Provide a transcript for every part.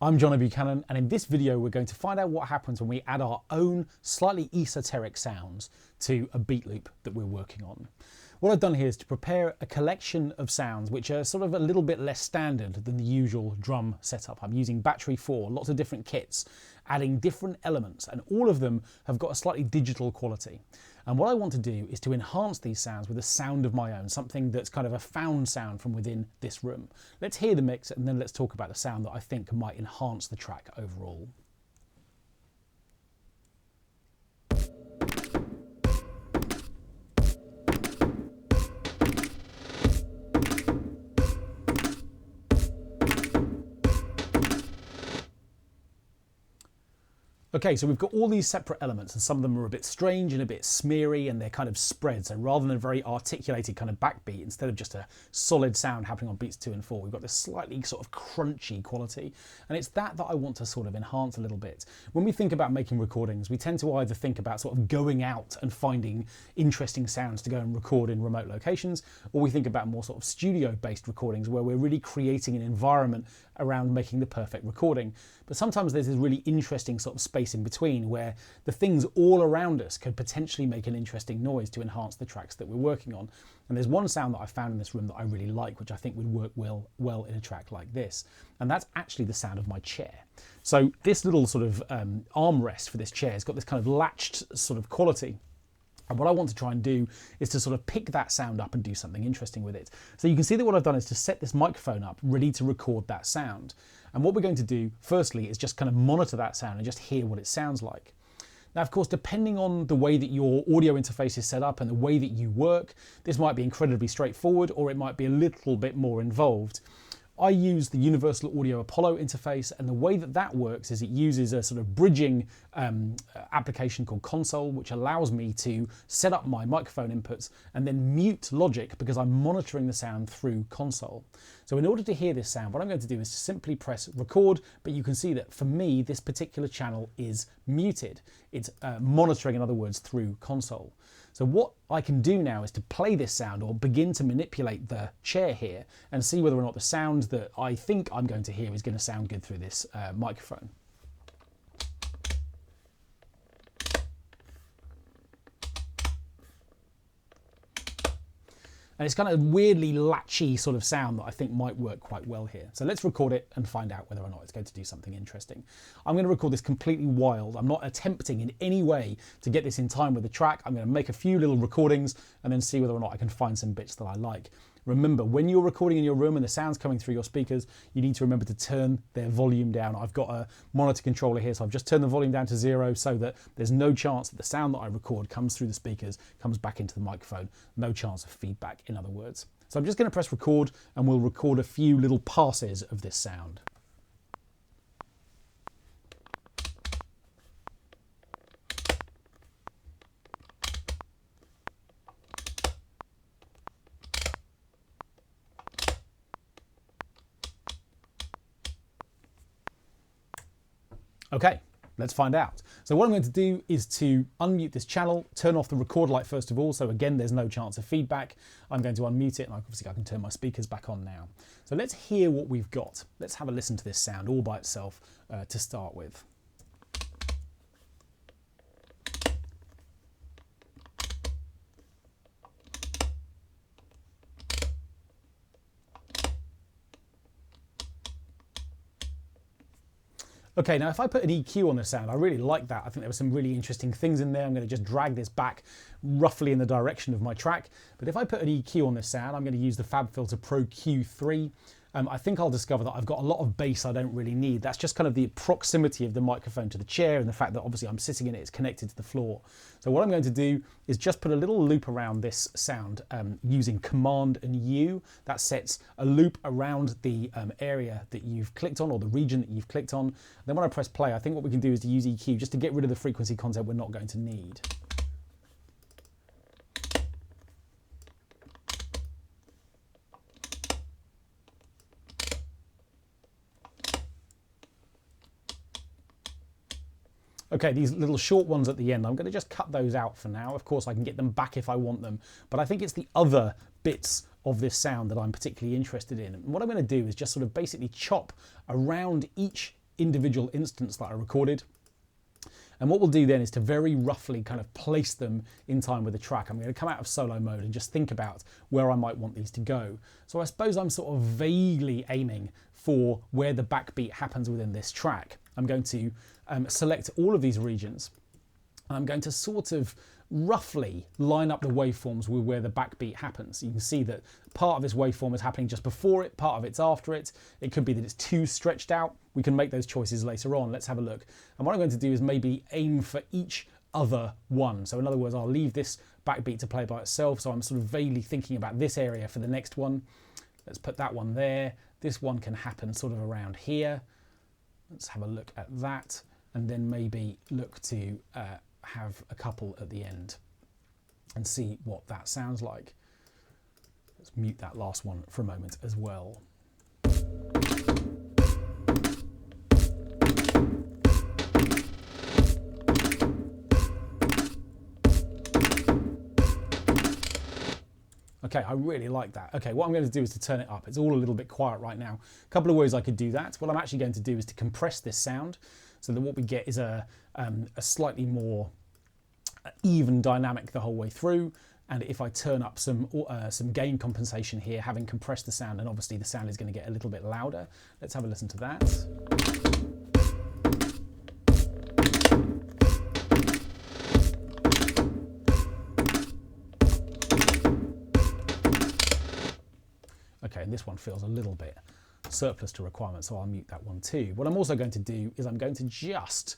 I'm Jono Buchanan, and in this video we're going to find out what happens when we add our own slightly esoteric sounds to a beat loop that we're working on. What I've done here is to prepare a collection of sounds which are sort of a little bit less standard than the usual drum setup. I'm using battery 4, lots of different kits, adding different elements, and all of them have got a slightly digital quality. And what I want to do is to enhance these sounds with a sound of my own, something that's kind of a found sound from within this room. Let's hear the mix and then let's talk about the sound that I think might enhance the track overall. Okay, so we've got all these separate elements, and some of them are a bit strange and a bit smeary, and they're kind of spread. So rather than a very articulated kind of backbeat, instead of just a solid sound happening on beats 2 and 4, we've got this slightly sort of crunchy quality. And it's that I want to sort of enhance a little bit. When we think about making recordings, we tend to either think about sort of going out and finding interesting sounds to go and record in remote locations, or we think about more sort of studio-based recordings where we're really creating an environment around making the perfect recording. But sometimes there's this really interesting sort of space in between where the things all around us could potentially make an interesting noise to enhance the tracks that we're working on. And there's one sound that I found in this room that I really like, which I think would work well in a track like this. And that's actually the sound of my chair. So this little sort of armrest for this chair has got this kind of latched sort of quality. And what I want to try and do is to sort of pick that sound up and do something interesting with it. So you can see that what I've done is to set this microphone up ready to record that sound. And what we're going to do firstly is just kind of monitor that sound and just hear what it sounds like. Now, of course, depending on the way that your audio interface is set up and the way that you work, this might be incredibly straightforward or it might be a little bit more involved. I use the Universal Audio Apollo interface, and the way that that works is it uses a sort of bridging application called Console, which allows me to set up my microphone inputs and then mute Logic because I'm monitoring the sound through Console. So in order to hear this sound, what I'm going to do is to simply press record, but you can see that for me, this particular channel is muted. It's monitoring, in other words, through Console. So what I can do now is to play this sound or begin to manipulate the chair here and see whether or not the sound that I think I'm going to hear is going to sound good through this microphone. And it's kind of weirdly latchy sort of sound that I think might work quite well here. So let's record it and find out whether or not it's going to do something interesting. I'm going to record this completely wild. I'm not attempting in any way to get this in time with the track. I'm going to make a few little recordings and then see whether or not I can find some bits that I like. Remember, when you're recording in your room and the sound's coming through your speakers, you need to remember to turn their volume down. I've got a monitor controller here, so I've just turned the volume down to 0 so that there's no chance that the sound that I record comes through the speakers, comes back into the microphone. No chance of feedback, in other words. So I'm just going to press record and we'll record a few little passes of this sound. Okay, let's find out. So what I'm going to do is to unmute this channel, turn off the record light first of all, so again there's no chance of feedback. I'm going to unmute it, and obviously I can turn my speakers back on now. So let's hear what we've got. Let's have a listen to this sound all by itself to start with. Okay, now if I put an EQ on the sound, I really like that. I think there were some really interesting things in there. I'm going to just drag this back roughly in the direction of my track. But if I put an EQ on this sound, I'm going to use the FabFilter Pro Q3. I think I'll discover that I've got a lot of bass I don't really need. That's just kind of the proximity of the microphone to the chair and the fact that obviously I'm sitting in it, it's connected to the floor. So what I'm going to do is just put a little loop around this sound using Command and U. That sets a loop around the area that you've clicked on or the region that you've clicked on. Then when I press play, I think what we can do is to use EQ just to get rid of the frequency content we're not going to need. Okay, these little short ones at the end, I'm going to just cut those out for now. Of course, I can get them back if I want them, but I think it's the other bits of this sound that I'm particularly interested in. And what I'm going to do is just sort of basically chop around each individual instants that I recorded. And what we'll do then is to very roughly kind of place them in time with the track. I'm going to come out of solo mode and just think about where I might want these to go. So I suppose I'm sort of vaguely aiming for where the backbeat happens within this track. I'm going to select all of these regions, and I'm going to sort of roughly line up the waveforms with where the backbeat happens. You can see that part of this waveform is happening just before it, part of it's after it. It could be that it's too stretched out. We can make those choices later on. Let's have a look. And what I'm going to do is maybe aim for each other one. So in other words, I'll leave this backbeat to play by itself. So I'm sort of vaguely thinking about this area for the next one. Let's put that one there. This one can happen sort of around here. Let's have a look at that, and then maybe look to have a couple at the end and see what that sounds like. Let's mute that last one for a moment as well. Okay, I really like that. Okay, what I'm going to do is to turn it up. It's all a little bit quiet right now. A couple of ways I could do that. What I'm actually going to do is to compress this sound so that what we get is a slightly more even dynamic the whole way through. And if I turn up some gain compensation here, having compressed the sound, and obviously the sound is going to get a little bit louder. Let's have a listen to that. Okay, and this one feels a little bit surplus to requirement, so I'll mute that one too. What I'm also going to do is I'm going to just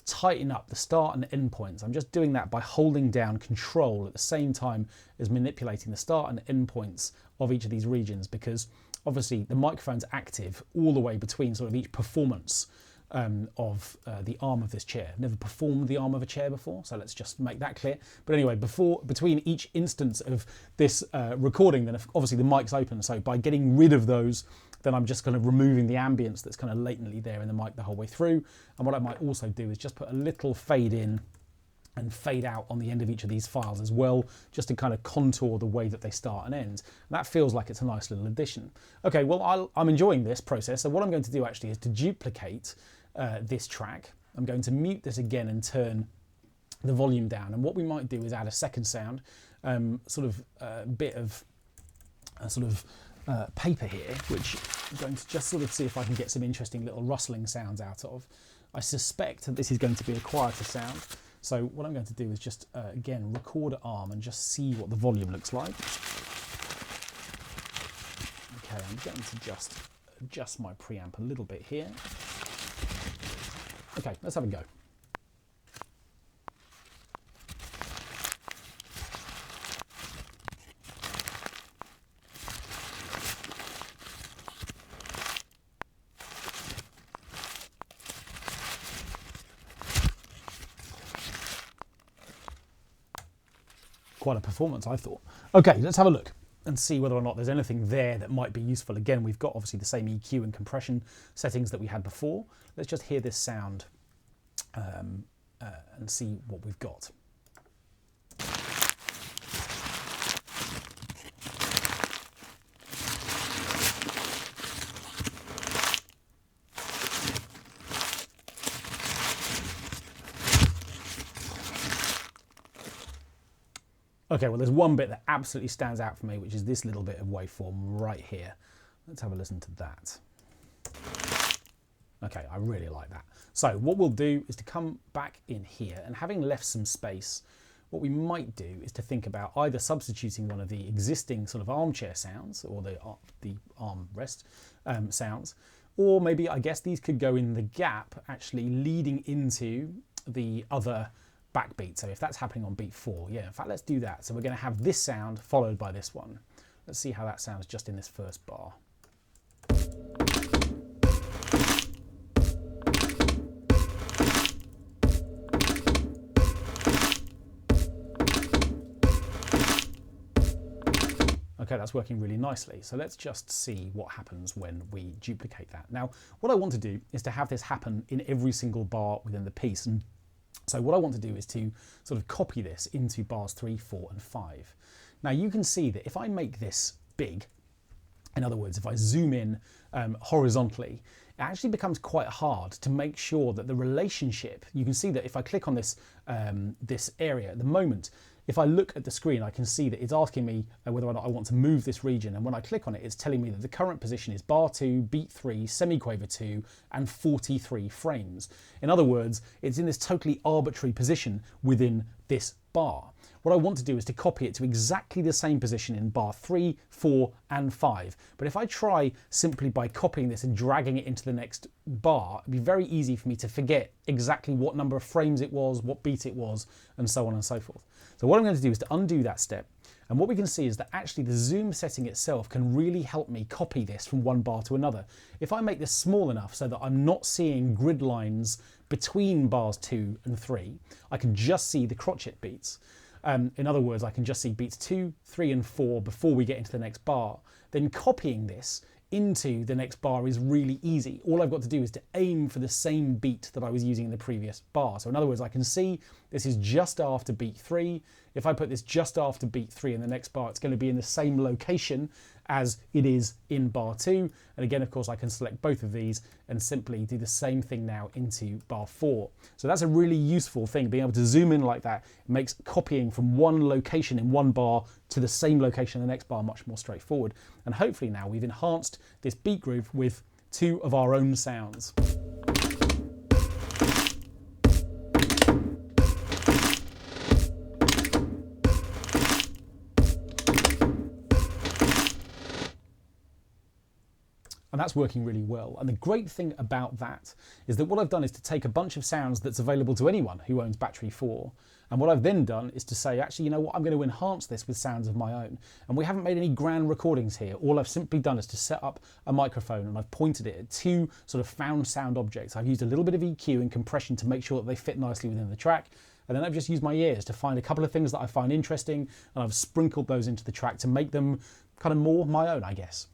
tighten up the start and end points. I'm just doing that by holding down Control at the same time as manipulating the start and end points of each of these regions, because obviously the microphone's active all the way between sort of each performance of the arm of this chair. Never performed the arm of a chair before, so let's just make that clear. But anyway, between each instance of this recording, then obviously the mic's open, so by getting rid of those, then I'm just kind of removing the ambience that's kind of latently there in the mic the whole way through. And what I might also do is just put a little fade in and fade out on the end of each of these files as well, just to kind of contour the way that they start and end. And that feels like it's a nice little addition. Okay, well, I'm enjoying this process, so what I'm going to do actually is to duplicate this track. I'm going to mute this again and turn the volume down. And what we might do is add a second sound, sort of a bit of paper here, which I'm going to just sort of see if I can get some interesting little rustling sounds out of. I suspect that this is going to be a quieter sound. So what I'm going to do is just, again, record an arm and just see what the volume looks like. Okay, I'm going to just adjust my preamp a little bit here. Okay, let's have a go. Quite a performance, I thought. Okay, let's have a look and see whether or not there's anything there that might be useful. Again, we've got obviously the same EQ and compression settings that we had before. Let's just hear this sound and see what we've got. Okay, well, there's one bit that absolutely stands out for me, which is this little bit of waveform right here. Let's have a listen to that. Okay, I really like that. So what we'll do is to come back in here, and having left some space, what we might do is to think about either substituting one of the existing sort of armchair sounds, or the armrest sounds, or maybe I guess these could go in the gap actually leading into the other backbeat. So if that's happening on beat 4, yeah, in fact, let's do that. So we're going to have this sound followed by this one. Let's see how that sounds just in this first bar. Okay, that's working really nicely. So let's just see what happens when we duplicate that. Now, what I want to do is to have this happen in every single bar within the piece. And so what I want to do is to sort of copy this into bars 3, 4, and 5. Now you can see that if I make this big, in other words, if I zoom in horizontally, it actually becomes quite hard to make sure that the relationship, you can see that if I click on this, this area at the moment, if I look at the screen, I can see that it's asking me whether or not I want to move this region. And when I click on it, it's telling me that the current position is bar 2, beat 3, semiquaver 2, and 43 frames. In other words, it's in this totally arbitrary position within this bar. What I want to do is to copy it to exactly the same position in bar 3, 4, and 5. But if I try simply by copying this and dragging it into the next bar, it'd be very easy for me to forget exactly what number of frames it was, what beat it was, and so on and so forth. So what I'm going to do is to undo that step. And what we can see is that actually the zoom setting itself can really help me copy this from one bar to another. If I make this small enough so that I'm not seeing grid lines between bars 2 and 3, I can just see the crotchet beats. In other words, I can just see beats 2, 3, and 4 before we get into the next bar. Then copying this into the next bar is really easy. All I've got to do is to aim for the same beat that I was using in the previous bar. So in other words, I can see this is just after beat 3. If I put this just after beat 3 in the next bar, it's going to be in the same location as it is in bar 2. And again, of course, I can select both of these and simply do the same thing now into bar 4. So that's a really useful thing, being able to zoom in like that. It makes copying from one location in one bar to the same location in the next bar much more straightforward. And hopefully now we've enhanced this beat groove with 2 of our own sounds. And that's working really well. And the great thing about that is that what I've done is to take a bunch of sounds that's available to anyone who owns Battery 4. And what I've then done is to say, actually, you know what, I'm going to enhance this with sounds of my own. And we haven't made any grand recordings here. All I've simply done is to set up a microphone and I've pointed it at 2 sort of found sound objects. I've used a little bit of EQ and compression to make sure that they fit nicely within the track. And then I've just used my ears to find a couple of things that I find interesting, and I've sprinkled those into the track to make them kind of more my own, I guess.